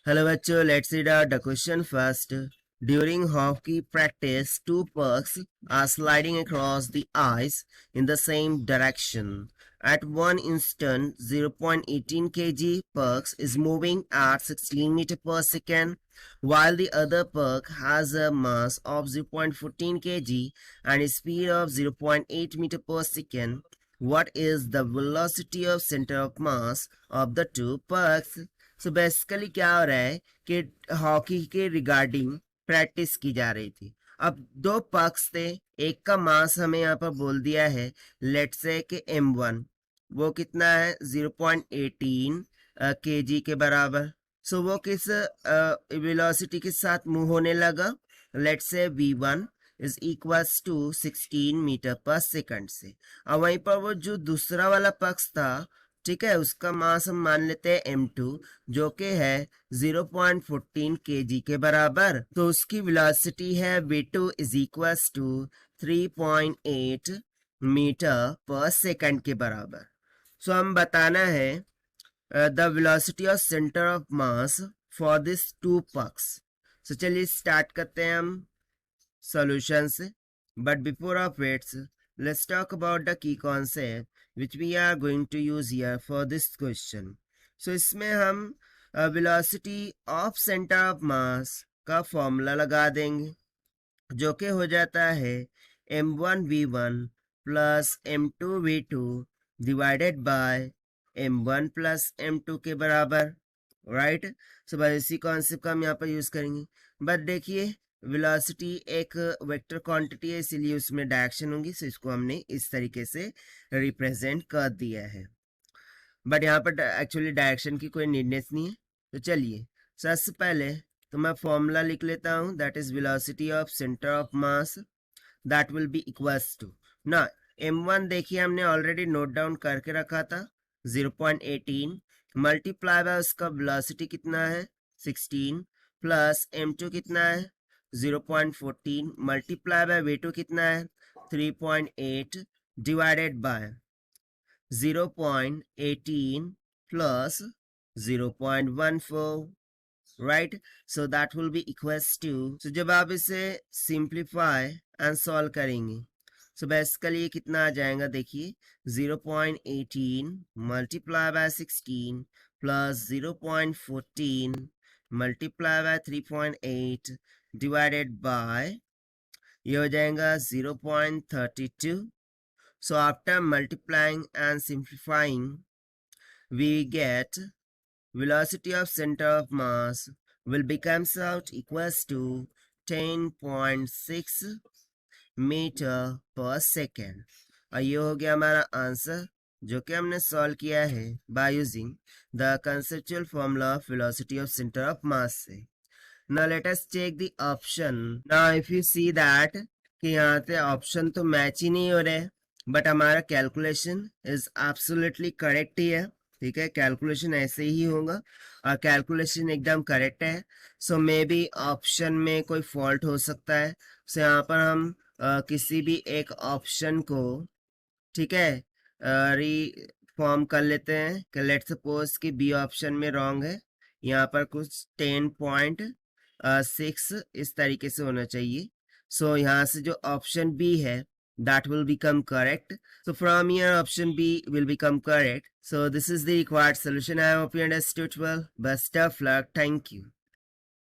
Hello bachcho, let's read out the question first. During hockey practice, two pucks are sliding across the ice in the same direction. At one instant, 0.18 kg puck is moving at 16 meter per second, while the other puck has a mass of 0.14 kg and a speed of 0.8 meter per second. What is the velocity of center of mass of the two pucks? So basically क्या हो रहा है कि hockey के regarding practice की जा रही थी। अब दो पक्ष थे, एक का मास हमें यहाँ पर बोल दिया है लेट्स से कि m1 वो कितना है 0.18 kg के बराबर। सो वो किस वेलोसिटी के साथ मूव होने लगा, let's say v1 is equals to 16 metre per second से। अब वहीं पर वो जो दूसरा वाला पक्ष था, ठीक है, उसका मास हम मान लेते हैं m2 जो कि है 0.14 kg के बराबर। तो उसकी वेलोसिटी है v2 is equals to 3.8 metre per second के बराबर। सो हम बताना है the velocity of centre of mass for this two pucks. So चलिए स्टार्ट करते हैं हम सॉल्यूशन से, but before of its let's talk about the key concept which we are going to use here for this question. So इसमें हम velocity of center of mass का formula लगा देंगे जो कि हो जाता है m1v1 plus m2v2 divided by m1 plus m2 के बराबर, राइट। सो बस इसी कॉन्सेप्ट का हम यहाँ पर यूज करेंगे। बट देखिए वेलोसिटी एक वेक्टर क्वांटिटी है, इसीलिए उसमें डायरेक्शन होंगी, सो इसको हमने इस तरीके से रिप्रेजेंट कर दिया है। बट यहाँ पर एक्चुअली डायरेक्शन की कोई नीडनेस नहीं है। तो चलिए सबसे पहले तो मैं फॉर्मूला लिख लेता हूँ, that is velocity of centre of mass, that will be equals to ना m1 देखिए हमने ऑलरेडी नोट डाउन करके रखा था 0.18 मल्टीप्लाई बाय उसका वेलोसिटी कितना है 16 प्लस m2 कितना है 0.14 मल्टीप्लाई बाय v2 कितना है 3.8 divided by 0.18 plus 0.14, right? So that will be equals to, so जब आप इसे simplify and solve करेंगे, so basically ये कितना आ जाएगा देखिए 0.18 multiply by 16 plus 0.14 multiply by 3.8 divided by ये हो जाएगा 0.32. So after multiplying and simplifying, we get velocity of center of mass will becomes out equals to 10.6 metre पर सेकेंड। और ये हो गया हमारा आंसर जो कि हमने सॉल्व किया है by using the conceptual formula of velocity of centre of mass से। Now let us check the option. Now if you see that कि यहाँ पे ऑप्शन तो मैच ही नहीं हो रहे, बट हमारा कैलकुलेशन इज एब्सोल्युटली करेक्ट ही है, ठीक है, कैलकुलेशन ऐसे ही होगा और कैलकुलेशन एकदम करेक्ट है। सो मे बी ऑप्शन में कोई फॉल्ट हो सकता है। सो यहाँ पर हम किसी भी एक ऑप्शन को, ठीक है, फॉर्म कर लेते हैं कि लेट सपोज कि बी ऑप्शन में रॉन्ग है, यहाँ पर कुछ 10.6 इस तरीके से होना चाहिए। सो यहाँ से जो ऑप्शन बी है that will become correct. So from here option B will become correct. So this is the required solution. I hope you understood well. Best of luck. Thank you.